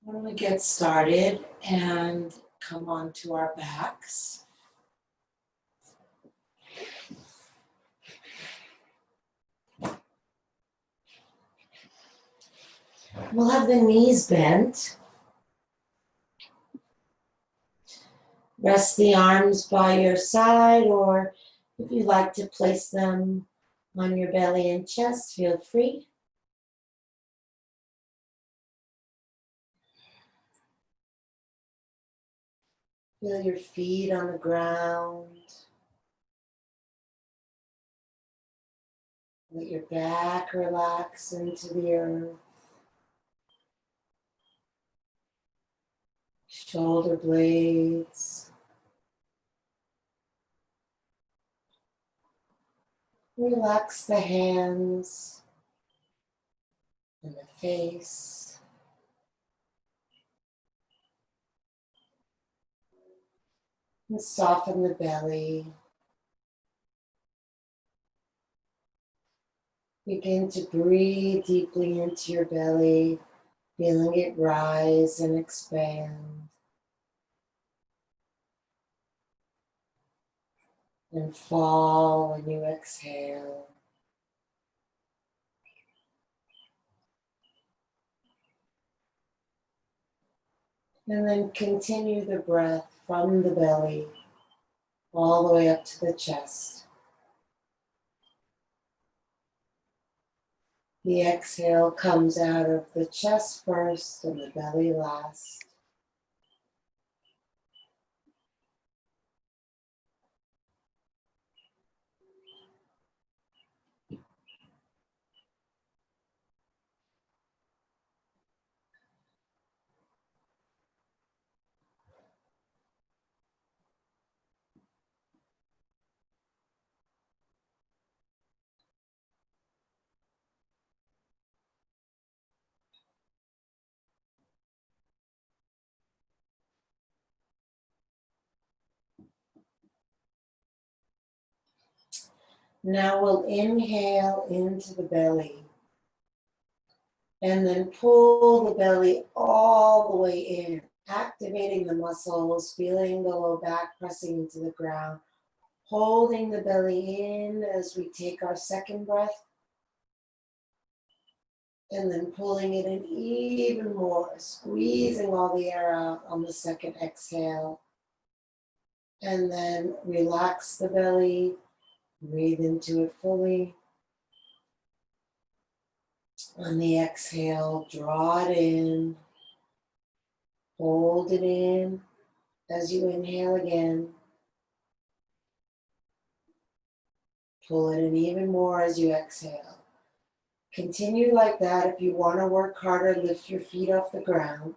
Why don't we get started and come onto our backs. We'll have the knees bent. Rest the arms by your side, or if you'd like to place them on your belly and chest, feel free. Feel your feet on the ground. Let your back relax into the earth. Shoulder blades. Relax the hands and the face. And soften the belly. Begin to breathe deeply into your belly, feeling it rise and expand. And fall when you exhale. And then continue the breath from the belly all the way up to the chest. The exhale comes out of the chest first and the belly last. Now we'll inhale into the belly and then pull the belly all the way in, activating the muscles, feeling the low back pressing into the ground, holding the belly in as we take our second breath, and then pulling it in even more, squeezing all the air out on the second exhale. And then relax the belly, breathe into it fully. On the exhale, draw it in, hold it in as you inhale again. Pull it in even more as you exhale. Continue like that. If you want to work harder, lift your feet off the ground.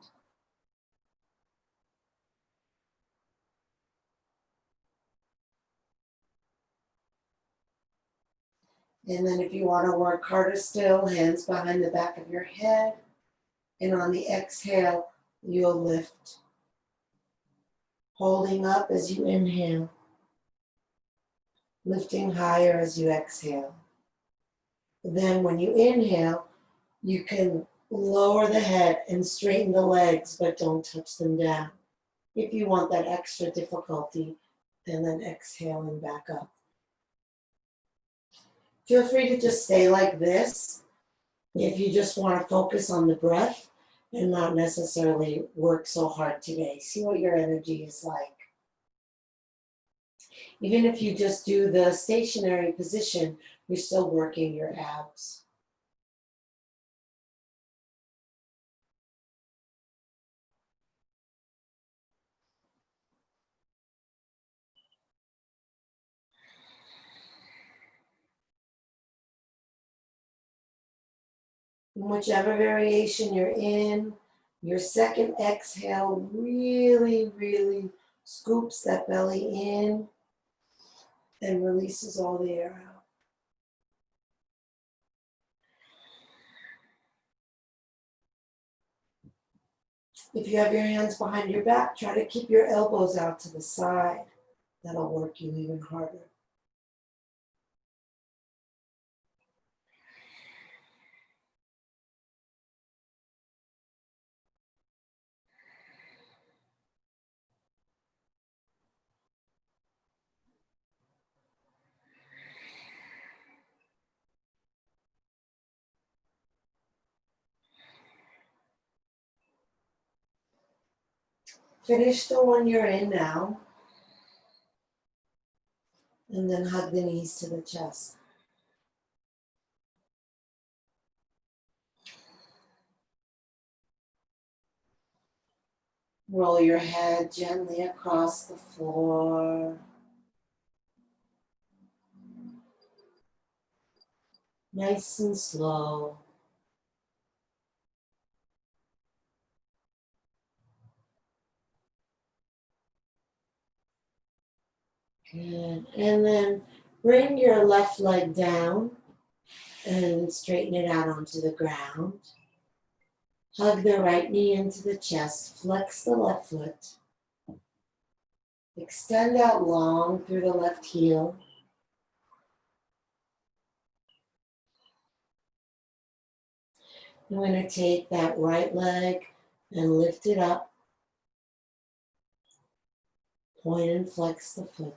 And then if you want to work harder still, hands behind the back of your head. And on the exhale, you'll lift. Holding up as you inhale. Lifting higher as you exhale. Then when you inhale, you can lower the head and straighten the legs, but don't touch them down. If you want that extra difficulty, and then exhaling back up. Feel free to just stay like this if you just want to focus on the breath and not necessarily work so hard today. See what your energy is like. Even if you just do the stationary position, you're still working your abs. Whichever variation you're in, your second exhale really scoops that belly in and releases all the air out. If you have your hands behind your back, try to keep your elbows out to the side. That'll work you even harder. Finish the one you're in now, and then hug the knees to the chest. Roll your head gently across the floor. Nice and slow. Good. And then bring your left leg down and straighten it out onto the ground. Hug the right knee into the chest. Flex the left foot. Extend out long through the left heel. I'm going to take that right leg and lift it up. Point and flex the foot.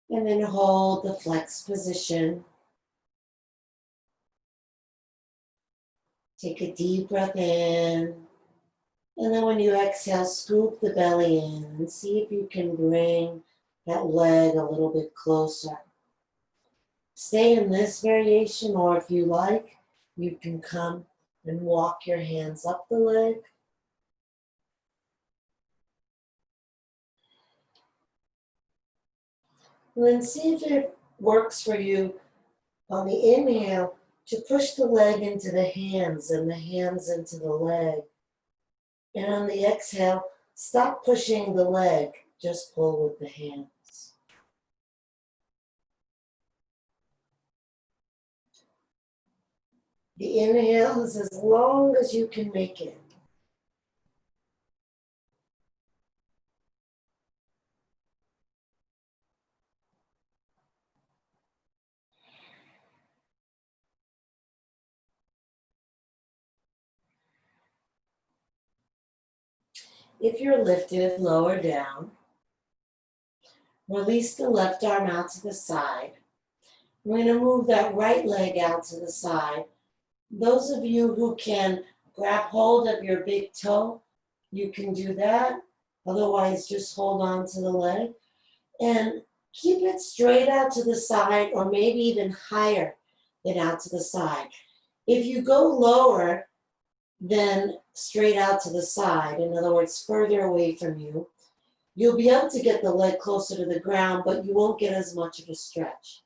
And then hold the flex position. Take a deep breath in. And then when you exhale, scoop the belly in and see if you can bring that leg a little bit closer. Stay in this variation, or if you like, you can come and walk your hands up the leg. And then see if it works for you on the inhale to push the leg into the hands and the hands into the leg. And on the exhale, stop pushing the leg, just pull with the hands. The inhale is as long as you can make it. If you're lifted, lower down. Release the left arm out to the side. We're going to move that right leg out to the side. Those of you who can grab hold of your big toe, you can do that. Otherwise, just hold on to the leg. And keep it straight out to the side, or maybe even higher than out to the side. If you go lower than straight out to the side, in other words, further away from you, you'll be able to get the leg closer to the ground, but you won't get as much of a stretch.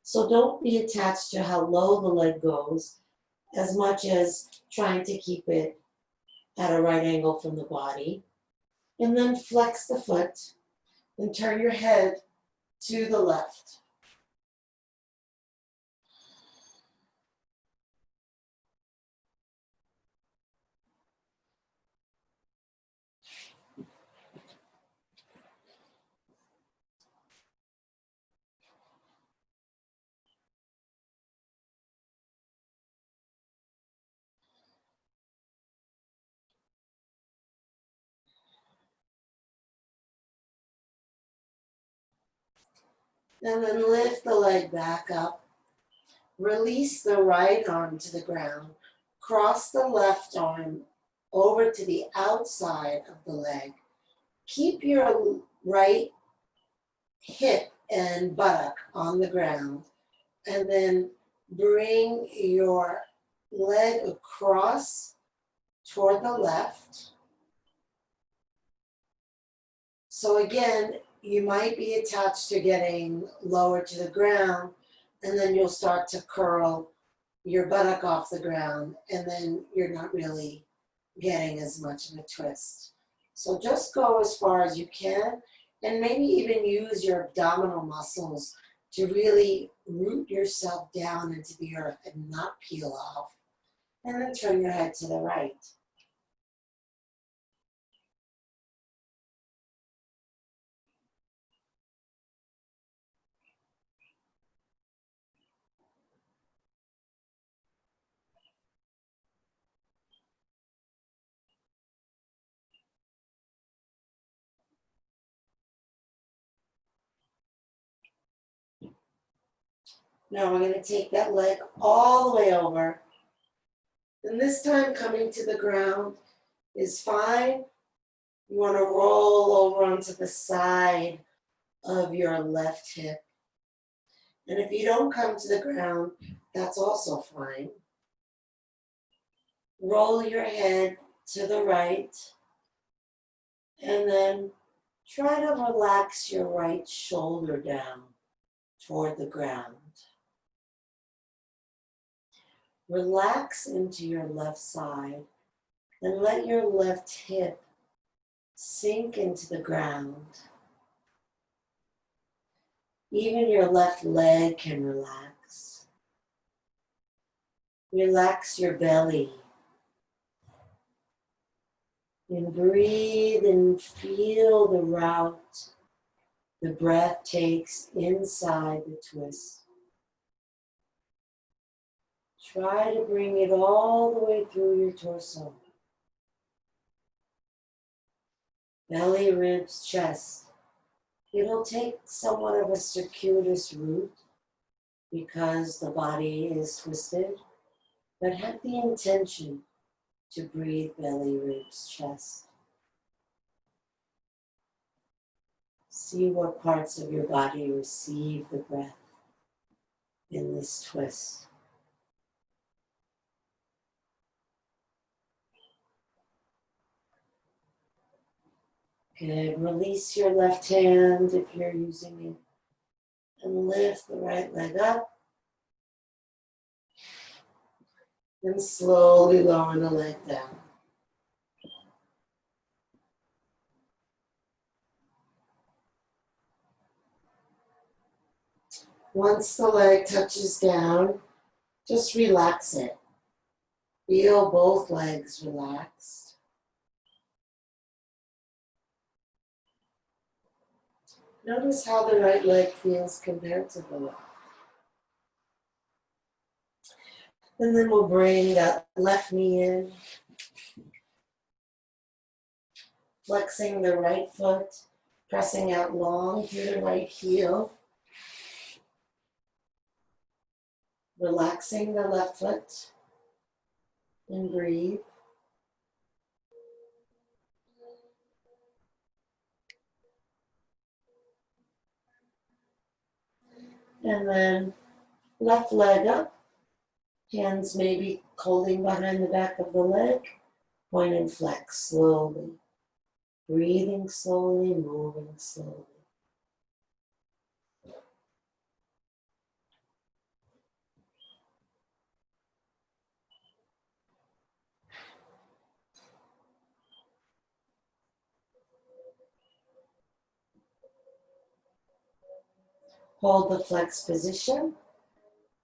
So don't be attached to how low the leg goes as much as trying to keep it at a right angle from the body. And then flex the foot and turn your head to the left. And then lift the leg back up. Release the right arm to the ground. Cross the left arm over to the outside of the leg. Keep your right hip and buttock on the ground. And then bring your leg across toward the left. So again, you might be attached to getting lower to the ground, and then you'll start to curl your buttock off the ground, and then you're not really getting as much of a twist. So just go as far as you can, and maybe even use your abdominal muscles to really root yourself down into the earth and not peel off. And then turn your head to the right. Now we're going to take that leg all the way over. And this time coming to the ground is fine. You want to roll over onto the side of your left hip. And if you don't come to the ground, that's also fine. Roll your head to the right. And then try to relax your right shoulder down toward the ground. Relax into your left side and let your left hip sink into the ground. Even your left leg can relax. Relax your belly. And breathe and feel the route the breath takes inside the twist. Try to bring it all the way through your torso. Belly, ribs, chest. It'll take somewhat of a circuitous route because the body is twisted, but have the intention to breathe belly, ribs, chest. See what parts of your body receive the breath in this twist. Good. Release your left hand if you're using it. And lift the right leg up. And slowly lower the leg down. Once the leg touches down, just relax it. Feel both legs relaxed. Notice how the right leg feels compared to the left. And then we'll bring that left knee in. Flexing the right foot, pressing out long through the right heel. Relaxing the left foot. And breathe. And then left leg up. Hands maybe holding behind the back of the leg. Point and flex slowly. Breathing slowly, moving slowly. Hold the flex position.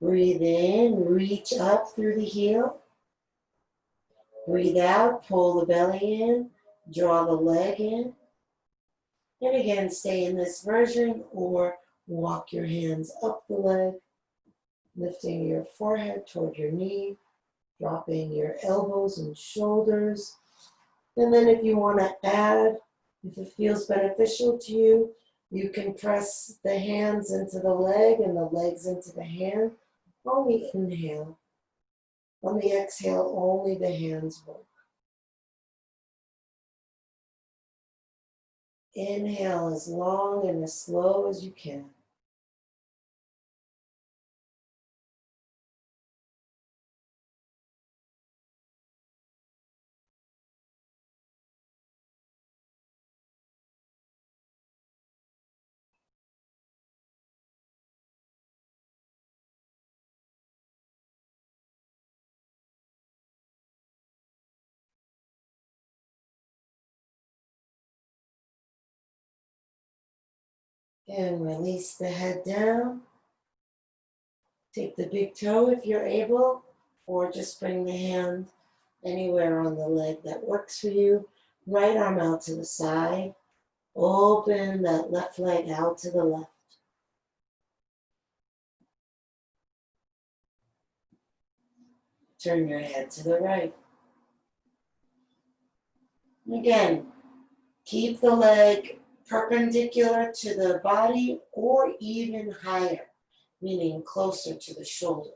Breathe in, reach up through the heel. Breathe out, pull the belly in, draw the leg in. And again, stay in this version or walk your hands up the leg, lifting your forehead toward your knee, dropping your elbows and shoulders. And then if you want to add, if it feels beneficial to you, you can press the hands into the leg and the legs into the hand. Only inhale. On the exhale, only the hands work. Inhale as long and as slow as you can. And release the head down. Take the big toe if you're able, or just bring the hand anywhere on the leg that works for you. Right arm out to the side. Open that left leg out to the left. Turn your head to the right. Again, keep the leg perpendicular to the body or even higher. meaning closer to the shoulder.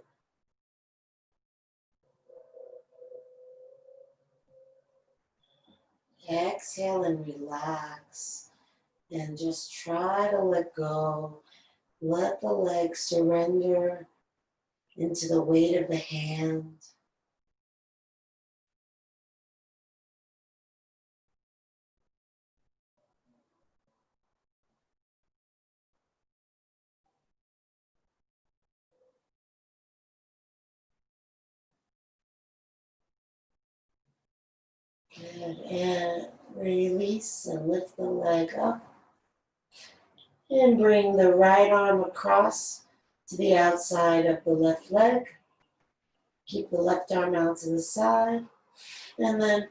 Exhale and relax, and just try to let go. Let the legs surrender into the weight of the hand. Good, and release and lift the leg up. And bring the right arm across to the outside of the left leg. Keep the left arm out to the side. And then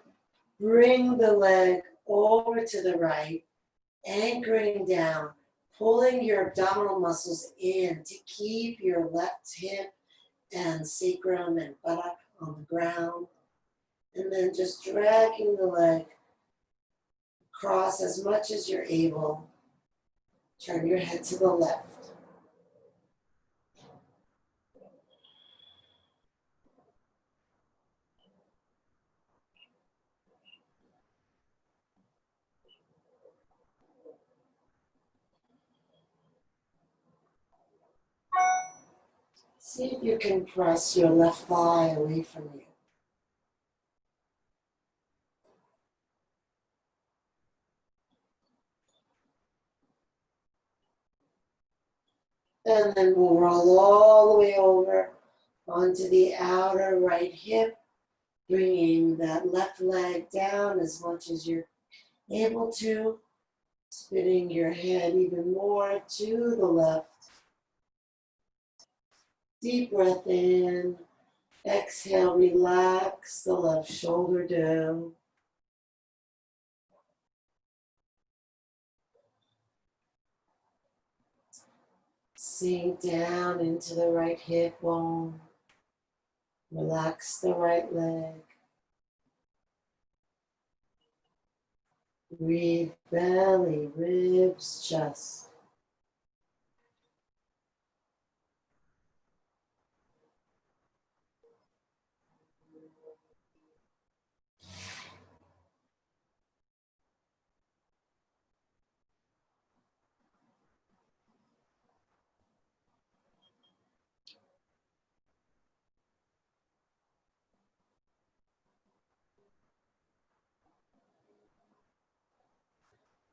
bring the leg over to the right, anchoring down, pulling your abdominal muscles in to keep your left hip and sacrum and buttock on the ground. And then just dragging the leg across as much as you're able. Turn your head to the left. See if you can press your left thigh away from you. And then we'll roll all the way over onto the outer right hip, bringing that left leg down as much as you're able to, spinning your head even more to the left. Deep breath in. Exhale, relax the left shoulder down. Sink down into the right hip bone. Relax the right leg. Breathe belly, ribs, chest.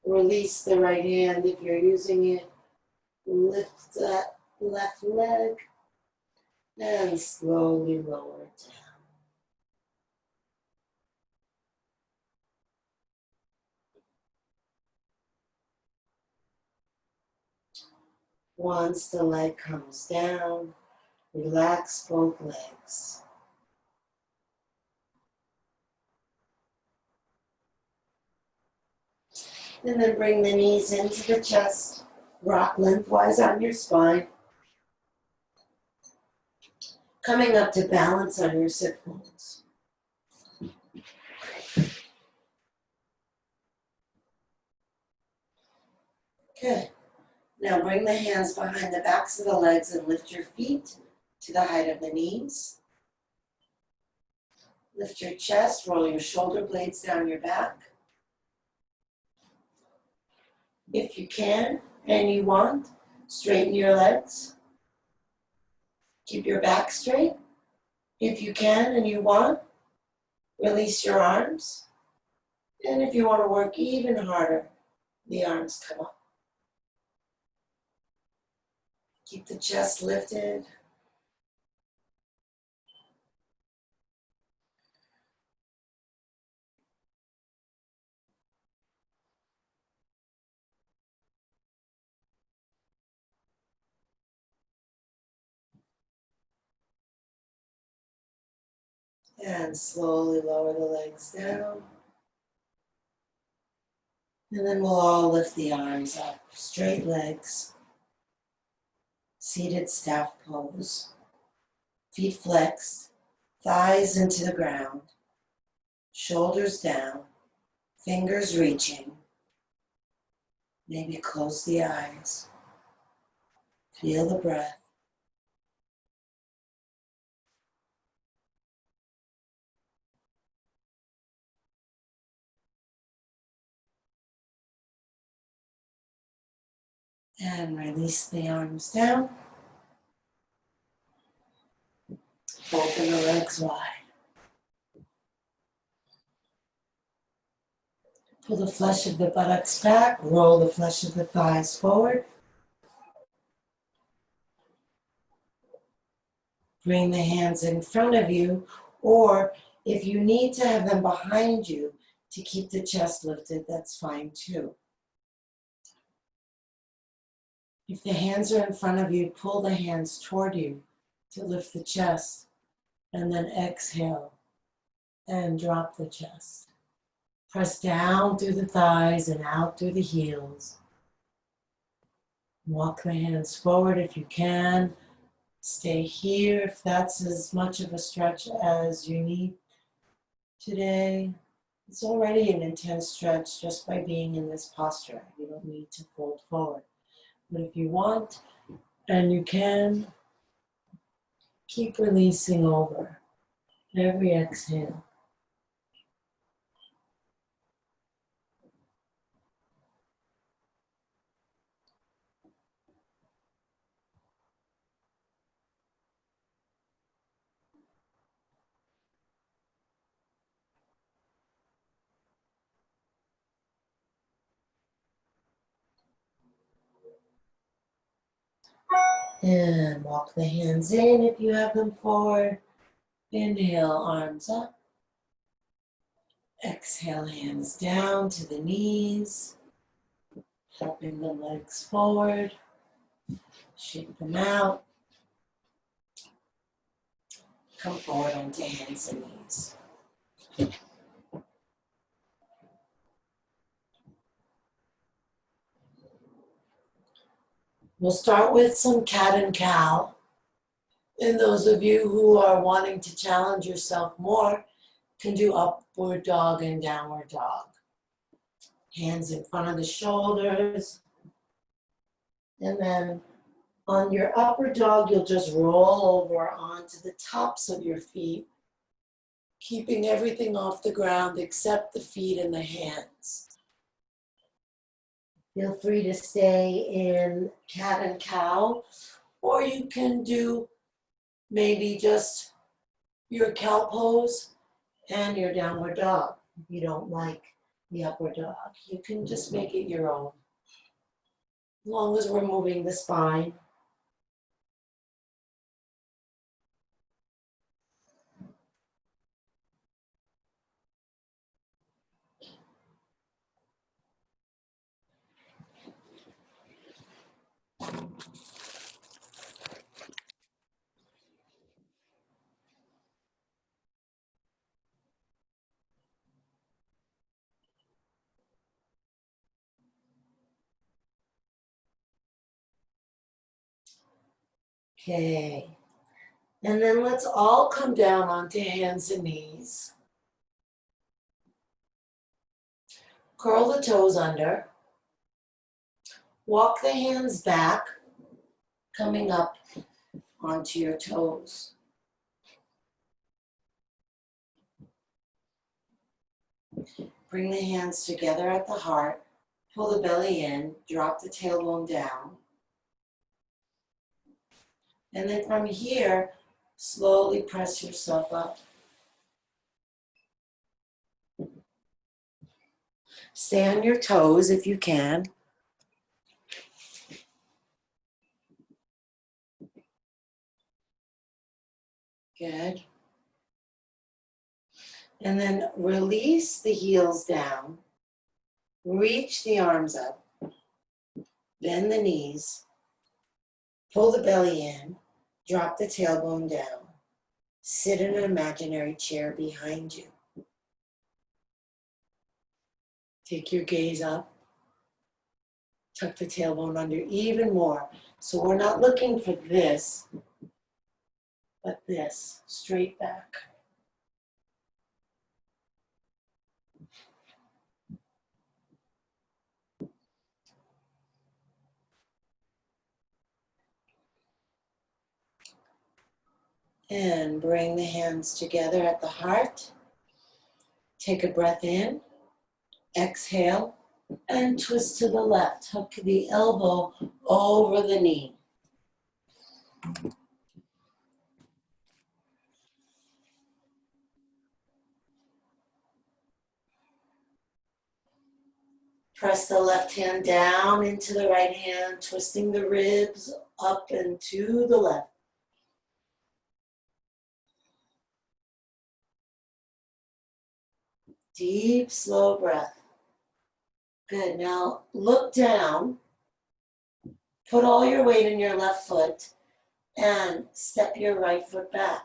Release the right hand if you're using it. Lift that left leg and slowly lower it down. Once the leg comes down, relax both legs. And then bring the knees into the chest. Rock lengthwise on your spine. Coming up to balance on your sit bones. Good. Now bring the hands behind the backs of the legs and lift your feet to the height of the knees. Lift your chest, roll your shoulder blades down your back. If you can and you want, straighten your legs. Keep your back straight. If you can and you want, release your arms. And if you want to work even harder, the arms come up. Keep the chest lifted. And slowly lower the legs down. And then we'll all lift the arms up. Straight legs. Seated staff pose. Feet flexed. Thighs into the ground. Shoulders down. Fingers reaching. Maybe close the eyes. Feel the breath. And release the arms down. Open the legs wide. Pull the flesh of the buttocks back. Roll the flesh of the thighs forward. Bring the hands in front of you, or if you need to have them behind you to keep the chest lifted, that's fine too. If the hands are in front of you, pull the hands toward you to lift the chest, and then exhale and drop the chest. Press down through the thighs and out through the heels. Walk the hands forward if you can. Stay here if that's as much of a stretch as you need today. It's already an intense stretch just by being in this posture. You don't need to fold forward. But if you want and you can, keep releasing over every exhale. And walk the hands in if you have them forward. Inhale, arms up. Exhale, hands down to the knees. Helping the legs forward. Shake them out. Come forward onto hands and knees. We'll start with some cat and cow. And those of you who are wanting to challenge yourself more can do upward dog and downward dog. Hands in front of the shoulders. And then on your upward dog, you'll just roll over onto the tops of your feet, keeping everything off the ground except the feet and the hands. Feel free to stay in cat and cow, or you can do maybe just your cow pose and your downward dog. If you don't like the upward dog, you can just make it your own. As long as we're moving the spine. Okay. And then let's all come down onto hands and knees. Curl the toes under. Walk the hands back, coming up onto your toes. Bring the hands together at the heart. Pull the belly in, drop the tailbone down. And then from here, slowly press yourself up. Stay on your toes if you can. Good. And then release the heels down. Reach the arms up. Bend the knees. Pull the belly in. Drop the tailbone down. Sit in an imaginary chair behind you. Take your gaze up. Tuck the tailbone under even more. So we're not looking for this, but this, straight back. And bring the hands together at the heart. Take a breath in. Exhale. And twist to the left. Hook the elbow over the knee. Press the left hand down into the right hand, twisting the ribs up and to the left. Deep, slow breath. Good. Now look down. Put all your weight in your left foot and step your right foot back.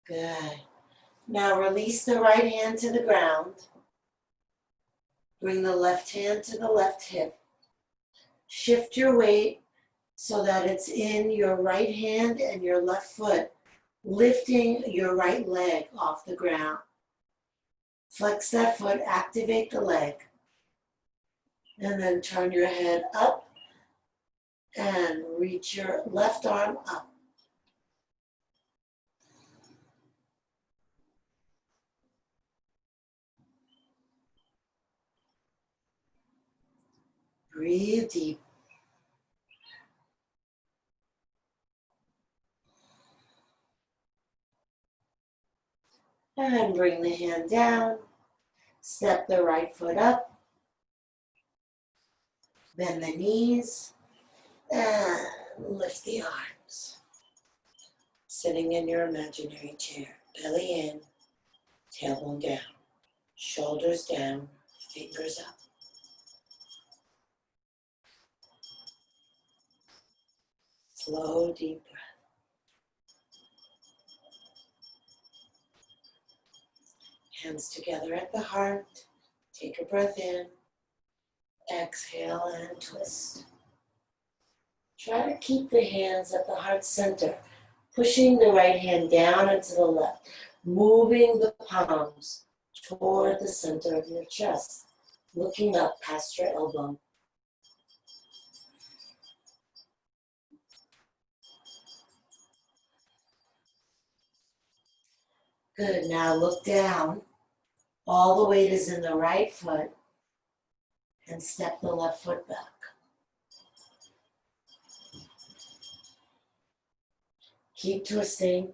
Good. Now release the right hand to the ground. Bring the left hand to the left hip. Shift your weight so that it's in your right hand and your left foot, lifting your right leg off the ground. Flex that foot, activate the leg, and then turn your head up and reach your left arm up. Breathe deep. And bring the hand down. Step the right foot up. Bend the knees. And lift the arms. Sitting in your imaginary chair. Belly in, tailbone down. Shoulders down, fingers up. Slow, deep breath. Hands together at the heart. Take a breath in. Exhale and twist. Try to keep the hands at the heart center, pushing the right hand down and to the left, moving the palms toward the center of your chest, looking up past your elbow. Good. Now look down. All the weight is in the right foot and step the left foot back. Keep twisting.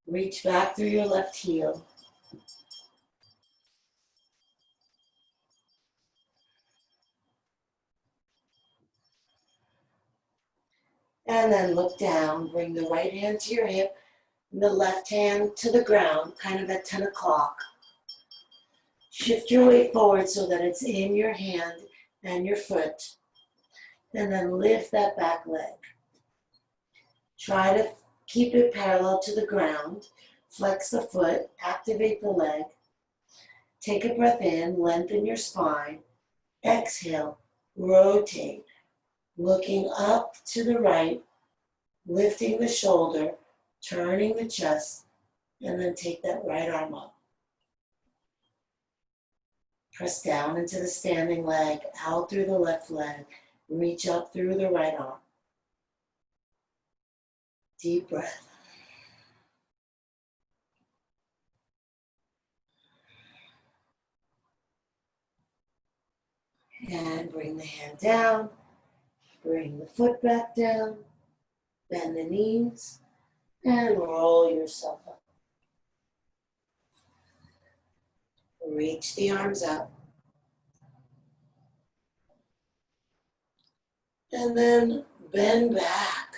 Reach back through your left heel. And then look down. Bring the right hand to your hip and the left hand to the ground, kind of at 10 o'clock. Shift your weight forward so that it's in your hand and your foot. And then lift that back leg. Try to keep it parallel to the ground. Flex the foot, activate the leg. Take a breath in, lengthen your spine. Exhale, rotate. Looking up to the right, lifting the shoulder, turning the chest, and then take that right arm up. Press down into the standing leg, out through the left leg. Reach up through the right arm. Deep breath. And bring the hand down. Bring the foot back down. Bend the knees. And roll yourself up. Reach the arms up. And then bend back.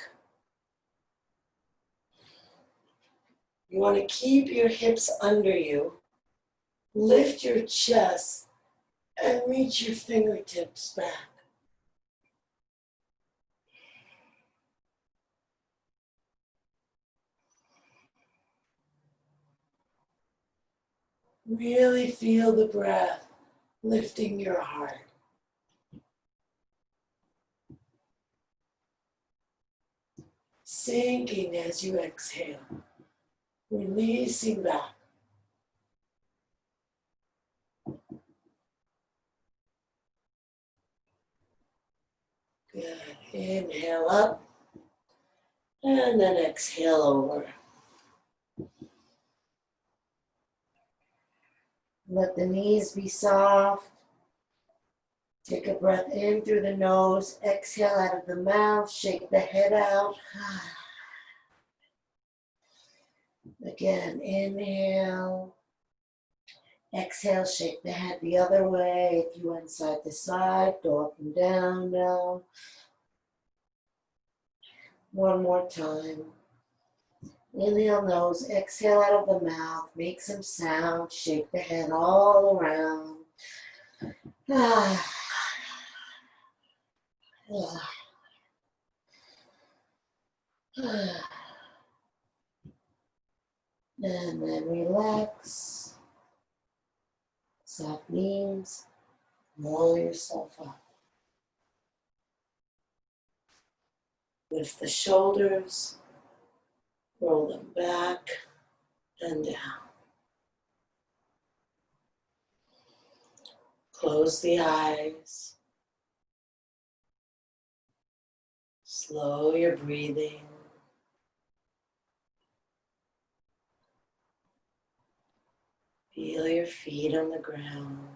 You want to keep your hips under you. Lift your chest and reach your fingertips back. Really feel the breath lifting your heart. Sinking as you exhale, releasing back. Good. Inhale up. And then exhale over. Let the knees be soft. Take a breath in through the nose. Exhale out of the mouth. Shake the head out. Again, inhale. Exhale, shake the head the other way. If you went side to side, go up and down now. One more time. Inhale nose, exhale out of the mouth. Make some sound. Shake the head all around. And then relax. Soft knees. Roll yourself up. Lift the shoulders. Roll them back and down. Close the eyes. Slow your breathing. Feel your feet on the ground.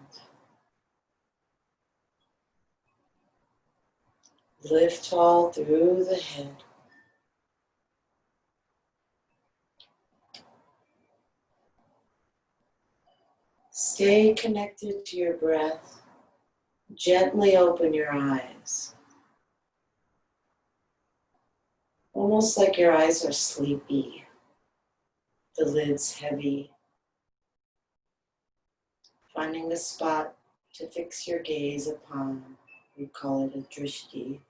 Lift tall through the head. Stay connected to your breath. Gently open your eyes. Almost like your eyes are sleepy. The lid's heavy. Finding a spot to fix your gaze upon. We call it a drishti.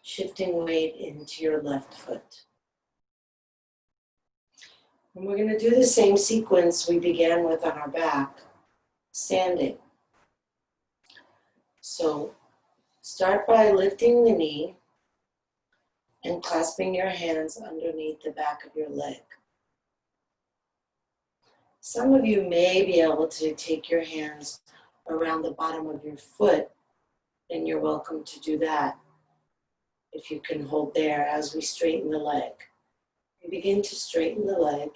Shifting weight into your left foot. And we're going to do the same sequence we began with on our back, standing. So start by lifting the knee and clasping your hands underneath the back of your leg. Some of you may be able to take your hands around the bottom of your foot, and you're welcome to do that if you can hold there as we straighten the leg. We begin to straighten the leg.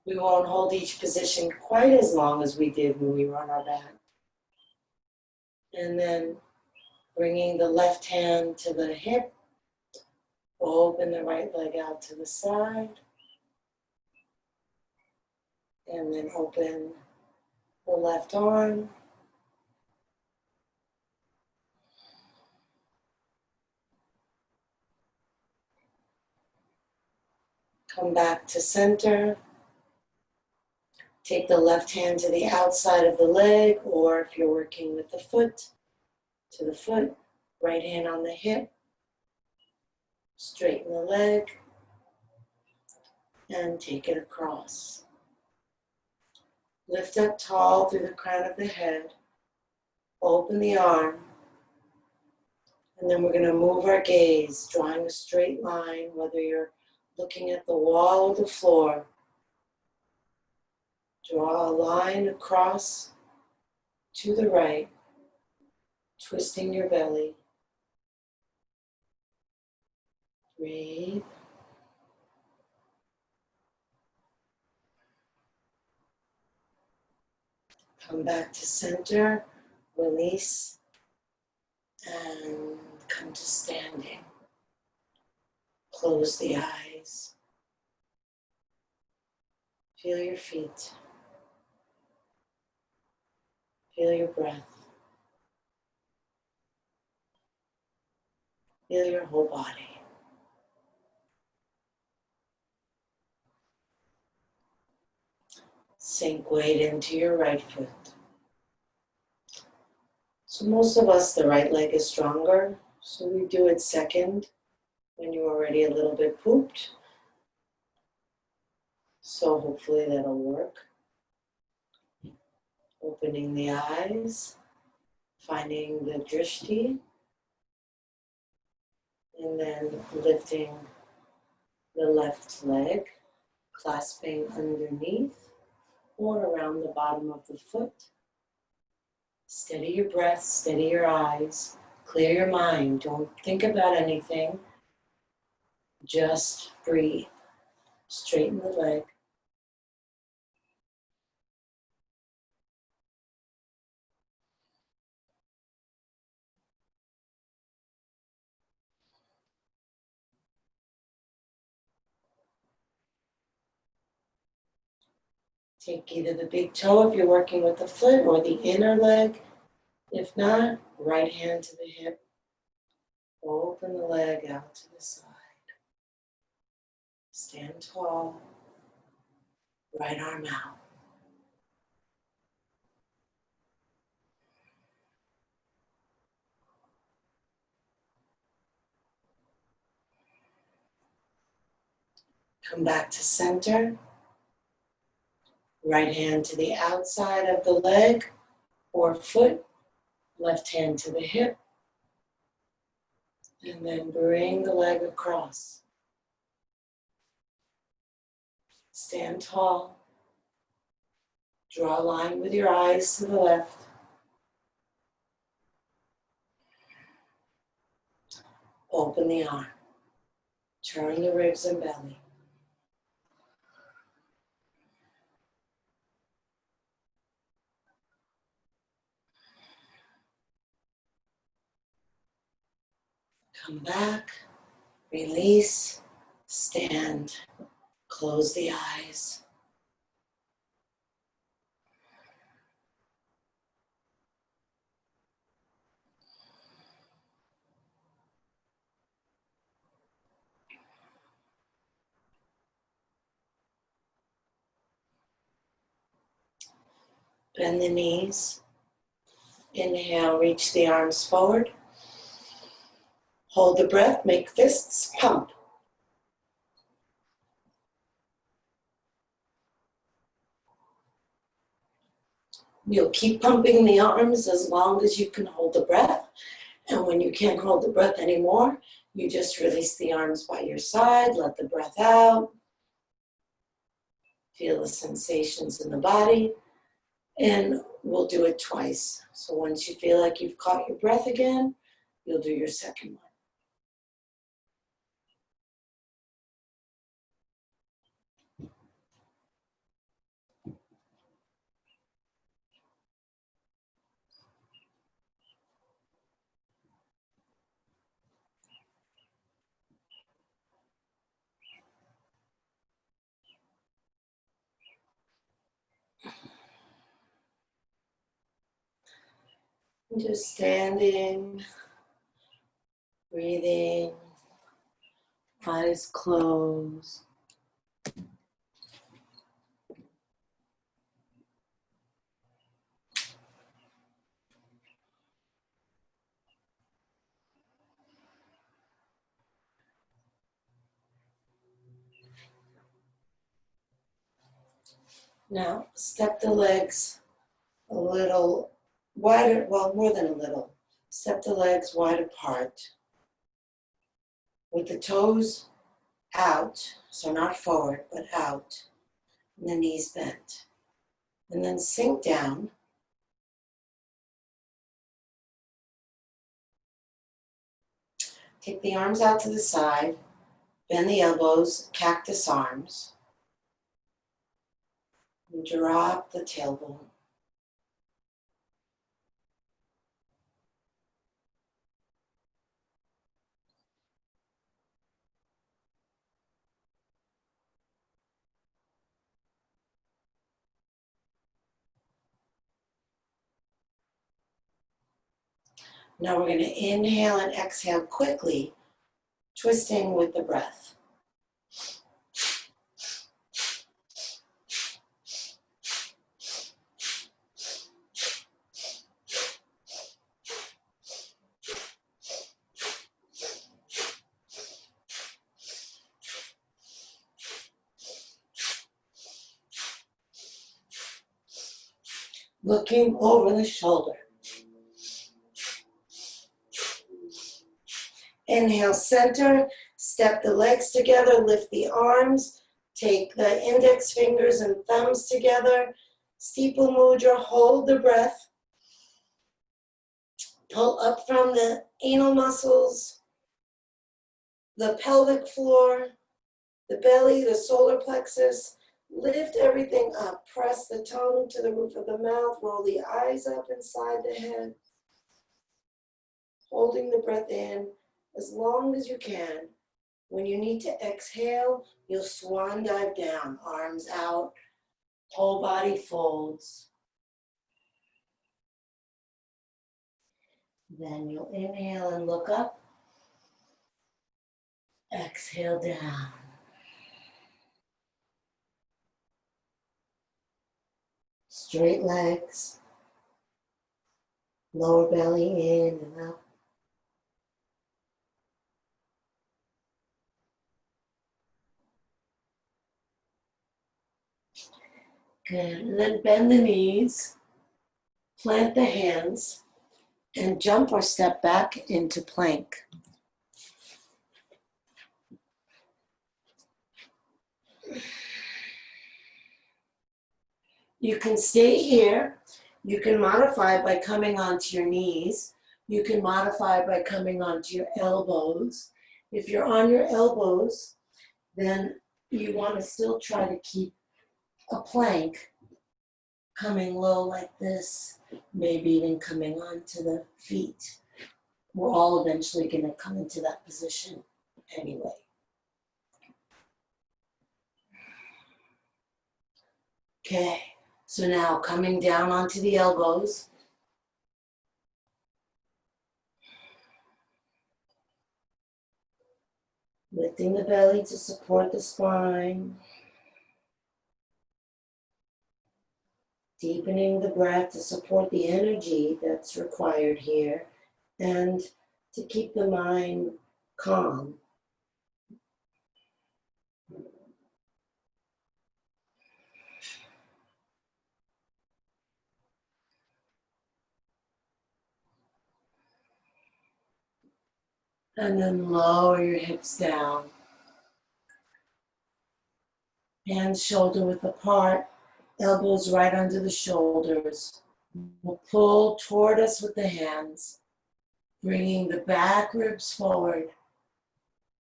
We won't hold each position quite as long as we did when we were on our back. And then bringing the left hand to the hip, open the right leg out to the side, and then open the left arm. Come back to center. Take the left hand to the outside of the leg, or if you're working with the foot, to the foot. Right hand on the hip. Straighten the leg. And take it across. Lift up tall through the crown of the head. Open the arm. And then we're going to move our gaze, drawing a straight line, whether you're looking at the wall or the floor. Draw a line across to the right, twisting your belly. Breathe. Come back to center, release, and come to standing. Close the eyes. Feel your feet. Feel your breath. Feel your whole body. Sink weight into your right foot. So most of us, the right leg is stronger, so we do it second when you're already a little bit pooped. So hopefully that'll work. Opening the eyes, finding the drishti, and then lifting the left leg, clasping underneath. or around the bottom of the foot. Steady your breath, steady your eyes, clear your mind. Don't think about anything. Just breathe. Straighten the leg. Take either the big toe if you're working with the foot or the inner leg. If not, right hand to the hip. Open the leg out to the side. Stand tall. Right arm out. Come back to center. Right hand to the outside of the leg or foot. Left hand to the hip. And then bring the leg across. Stand tall. Draw a line with your eyes to the left. Open the arm. Turn the ribs and belly. Come back. Release. Stand. Close the eyes. Bend the knees. Inhale, reach the arms forward. Hold the breath, make fists pump. You'll keep pumping the arms as long as you can hold the breath. And when you can't hold the breath anymore, you just release the arms by your side, let the breath out. Feel the sensations in the body. And we'll do it twice. So once you feel like you've caught your breath again, you'll do your second one. Just standing, breathing, eyes closed. Now, step the legs a little wider, well, more than a little. Step the legs wide apart with the toes out, so not forward, but out, and the knees bent. And then sink down. Take the arms out to the side, bend the elbows, cactus arms, and drop the tailbone. Now we're going to inhale and exhale quickly, twisting with the breath. Looking over the shoulder. Inhale, center, step the legs together, lift the arms, take the index fingers and thumbs together, Steeple mudra, hold the breath. Pull up from the anal muscles, the pelvic floor, the belly, the solar plexus. Lift everything up. Press the tongue to the roof of the mouth. Roll the eyes up inside the head. Holding the breath in as long as you can. When you need to exhale, you'll swan dive down, arms out, whole body folds. Then you'll inhale and look up. Exhale down. Straight legs. Lower belly in and up. Good. And then bend the knees. Plant the hands. And jump or step back into plank. You can stay here. You can modify by coming onto your knees. You can modify by coming onto your elbows. If you're on your elbows, then you want to still try to keep a plank coming low like this, maybe even coming onto the feet. We're all eventually going to come into that position anyway. Okay, so now coming down onto the elbows. Lifting the belly to support the spine. Deepening the breath to support the energy that's required here and to keep the mind calm. And then lower your hips down. Hands shoulder width apart, elbows right under the shoulders. We'll pull toward us with the hands, bringing the back ribs forward,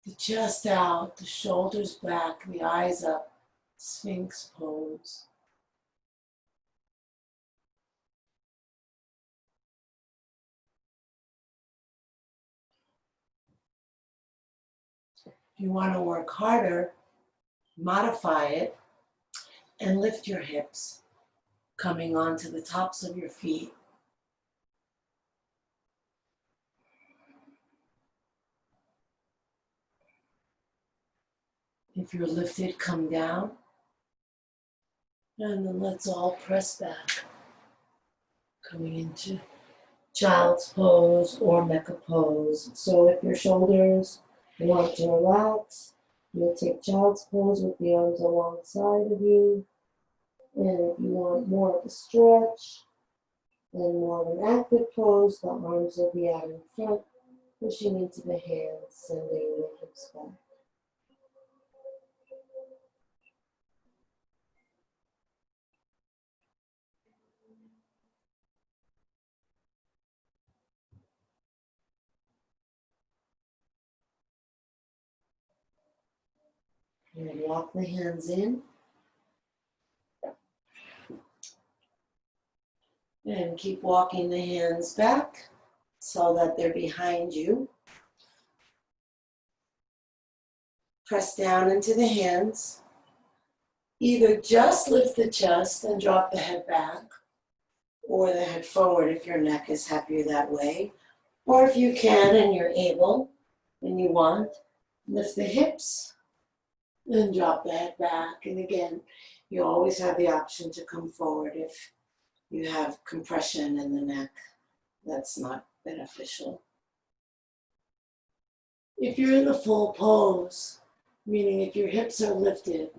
the chest out, the shoulders back, the eyes up, Sphinx pose. If you want to work harder, modify it and lift your hips, coming onto the tops of your feet. If you're lifted, come down. And then let's all press back, coming into child's pose or mecha pose. So if your shoulders want to relax, you'll take child's pose with the arms alongside of you. And if you want more of a stretch and more of an active pose, the arms will be out in front, pushing into the hands, sending the hips back. And walk the hands in. And keep walking the hands back so that they're behind you. Press down into the hands. Either just lift the chest and drop the head back, or the head forward if your neck is happier that way. Or if you can and you're able and you want, lift the hips and drop the head back. And again, you always have the option to come forward if you have compression in the neck. That's not beneficial. If you're in the full pose, meaning if your hips are lifted,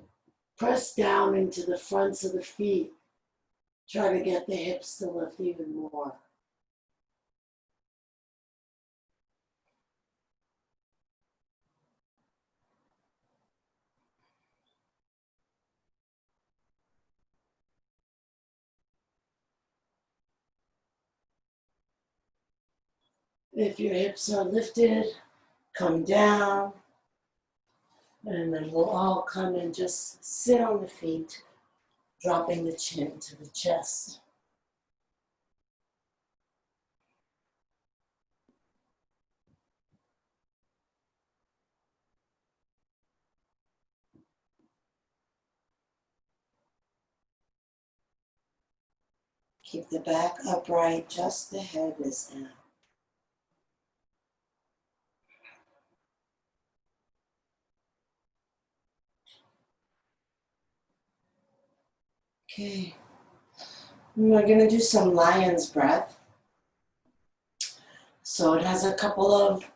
press down into the fronts of the feet. Try to get the hips to lift even more. If your hips are lifted, come down. And then we'll all come and just sit on the feet, dropping the chin to the chest. Keep the back upright, just the head is down. Okay, we're going to do some lion's breath. So it has a couple of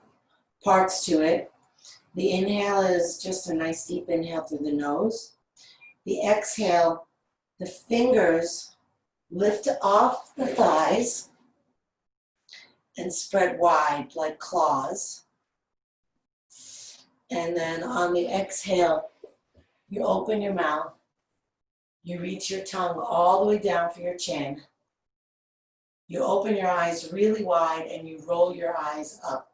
parts to it. The inhale is just a nice deep inhale through the nose. The exhale, the fingers lift off the thighs and spread wide like claws. And then on the exhale, you open your mouth. You reach your tongue all the way down for your chin. You open your eyes really wide and you roll your eyes up.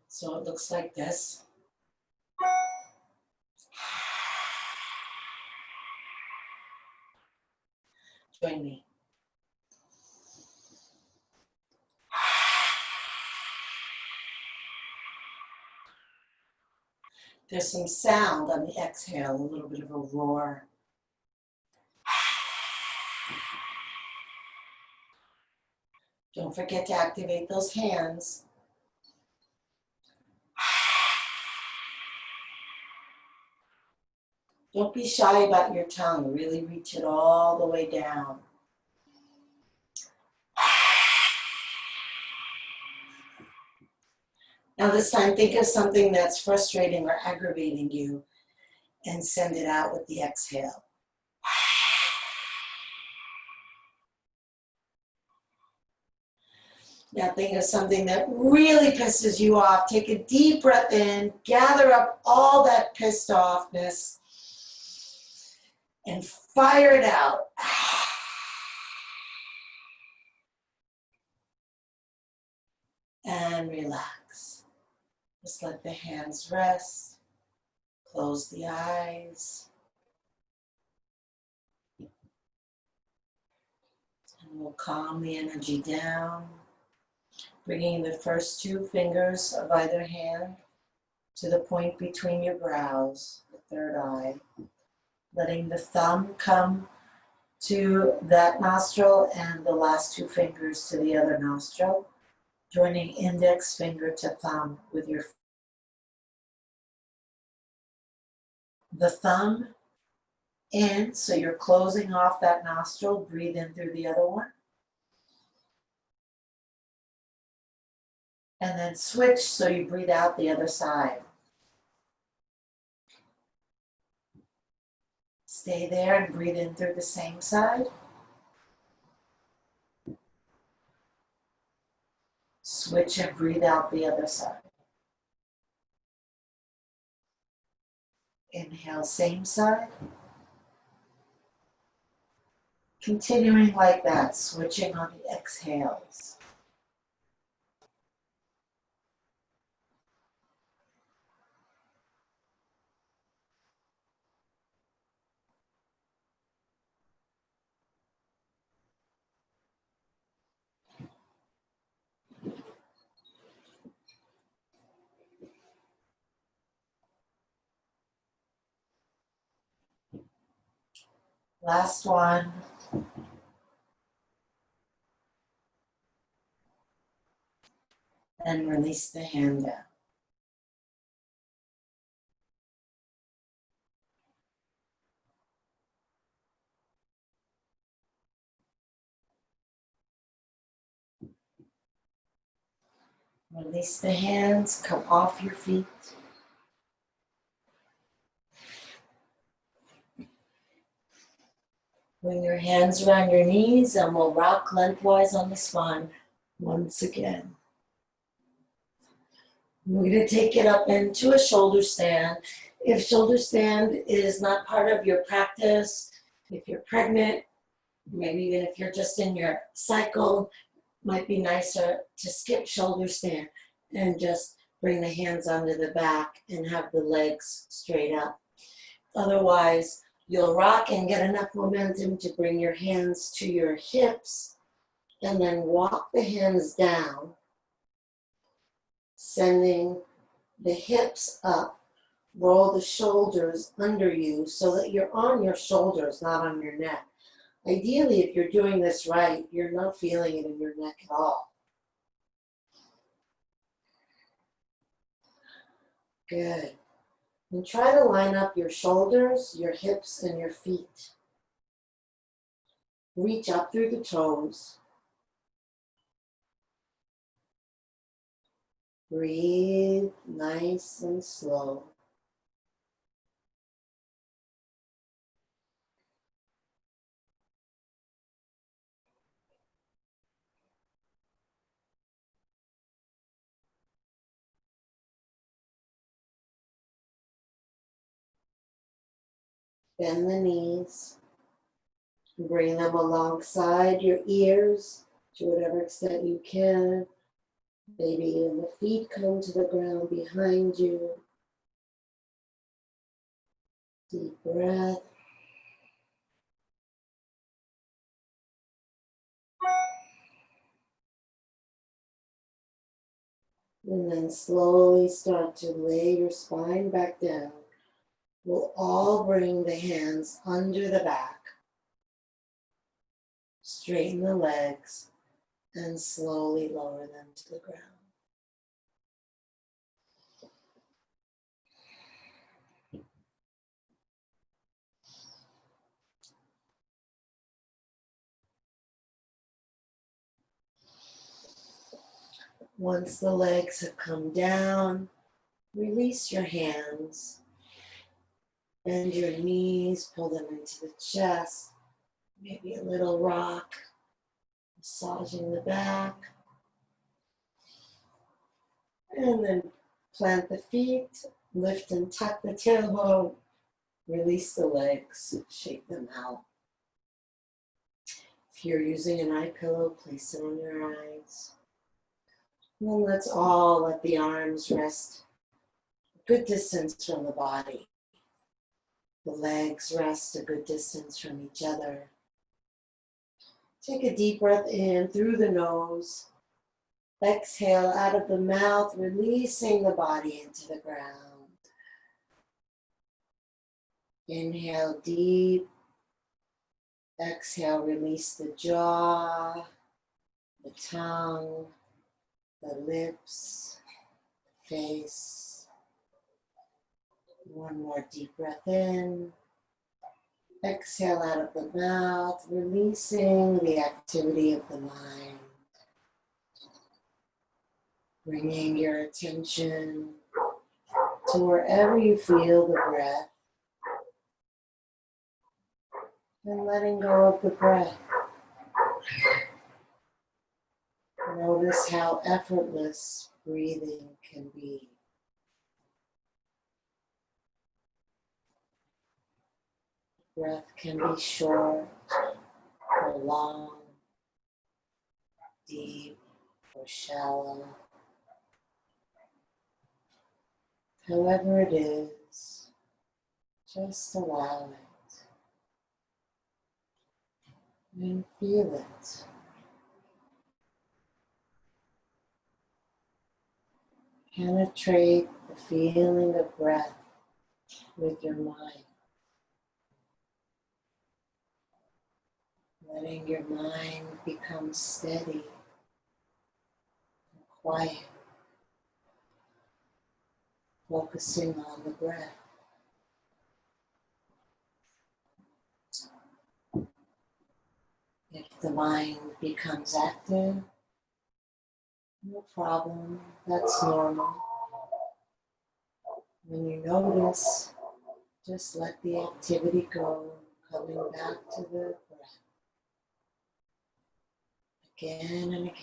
So it looks like this. Join me. There's some sound on the exhale, a little bit of a roar. Don't forget to activate those hands. Don't be shy about your tongue. Really reach it all the way down. Now this time, think of something that's frustrating or aggravating you and send it out with the exhale. Now think of something that really pisses you off. Take a deep breath in, gather up all that pissed offness, and fire it out. And relax. Just let the hands rest. Close the eyes. And we'll calm the energy down, bringing the first two fingers of either hand to the point between your brows, the third eye. Letting the thumb come to that nostril and the last two fingers to the other nostril. Joining index finger to thumb with the thumb in, so you're closing off that nostril. Breathe in through the other one. And then switch so you breathe out the other side. Stay there and breathe in through the same side. Switch and breathe out the other side. Inhale, same side. Continuing like that, switching on the exhales. Last one. And release the hand down. Release the hands, come off your feet. Bring your hands around your knees and we'll rock lengthwise on the spine once again. We're going to take it up into a shoulder stand. If shoulder stand is not part of your practice, if you're pregnant, maybe even if you're just in your cycle, Might be nicer to skip shoulder stand and just bring the hands under the back and have the legs straight up. Otherwise, you'll rock and get enough momentum to bring your hands to your hips and then walk the hands down, sending the hips up. Roll the shoulders under you so that you're on your shoulders, not on your neck. Ideally, if you're doing this right, you're not feeling it in your neck at all. Good. And try to line up your shoulders, your hips, and your feet. Reach up through the toes. Breathe nice and slow. Bend the knees. Bring them alongside your ears to whatever extent you can. Maybe even the feet come to the ground behind you. Deep breath. And then slowly start to lay your spine back down. We'll all bring the hands under the back. Straighten the legs and slowly lower them to the ground. Once the legs have come down, release your hands. Bend your knees, pull them into the chest. Maybe a little rock, massaging the back. And then plant the feet, lift and tuck the tailbone. Release the legs, shake them out. If you're using an eye pillow, place it on your eyes. And then let's all let the arms rest a good distance from the body. The legs rest a good distance from each other. Take a deep breath in through the nose. Exhale out of the mouth, releasing the body into the ground. Inhale deep. Exhale, release the jaw, the tongue, the lips, the face. One more deep breath in. Exhale out of the mouth, releasing the activity of the mind. Bringing your attention to wherever you feel the breath. And letting go of the breath. Notice how effortless breathing can be. Breath can be short or long, deep or shallow. However it is, just allow it and feel it. Penetrate the feeling of breath with your mind. Letting your mind become steady and quiet. Focusing on the breath. If the mind becomes active, no problem, that's normal. When you notice, just let the activity go, coming back to the breath. Again and again.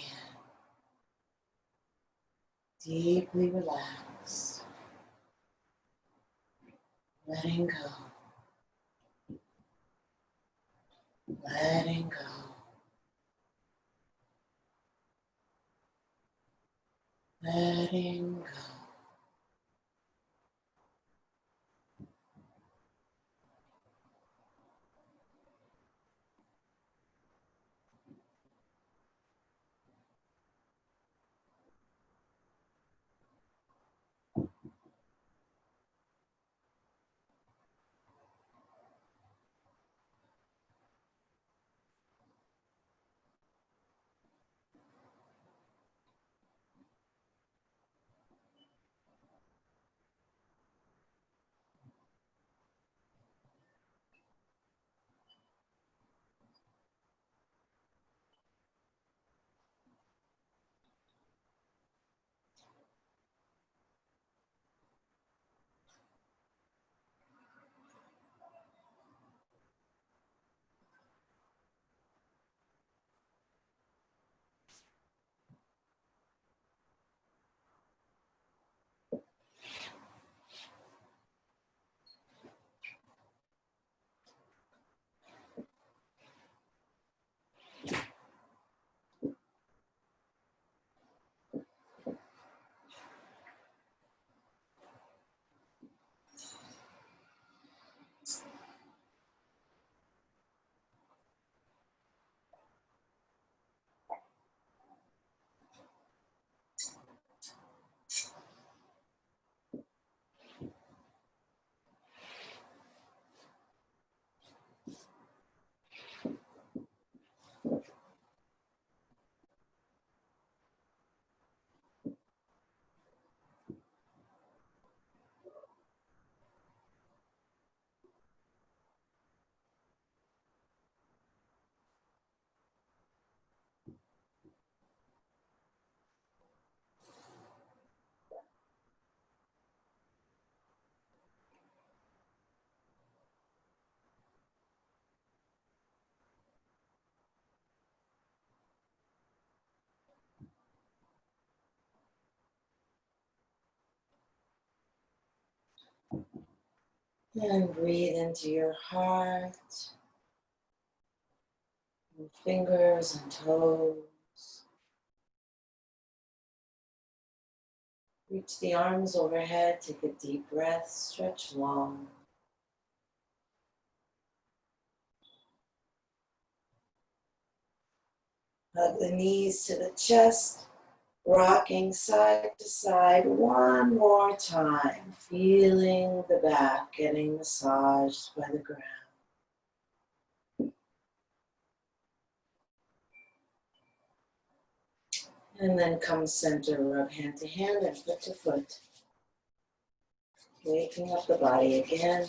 Deeply relaxed. Letting go. Letting go. letting go. And breathe into your heart, and fingers and toes. Reach the arms overhead, take a deep breath, stretch long. Hug the knees to the chest, rocking side to side one more time, feeling the back getting massaged by the ground. And then come center, rub hand to hand and foot to foot. Waking up the body again.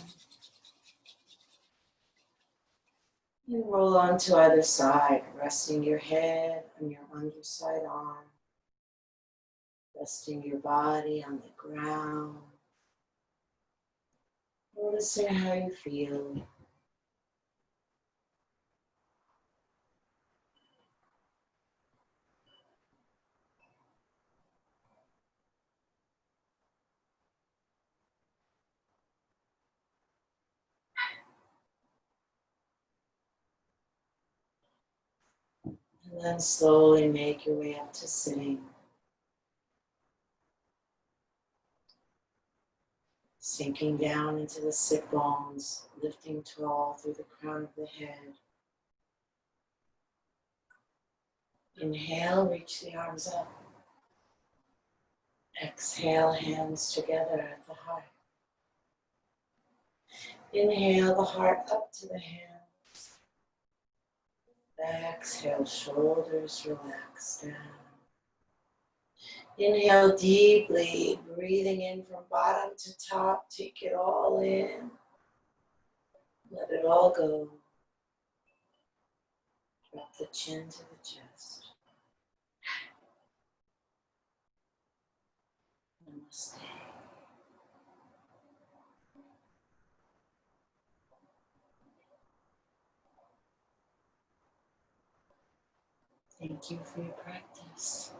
And roll on to either side, resting your head on your underside arm. Resting your body on the ground. Noticing how you feel. And then slowly make your way up to sitting. Sinking down into the sit bones, lifting tall through the crown of the head. Inhale, reach the arms up. Exhale, hands together at the heart. Inhale the heart up to the hands. Exhale, shoulders relax down. Inhale deeply, breathing in from bottom to top. Take it all in. Let it all go. Drop the chin to the chest. Namaste. Thank you for your practice.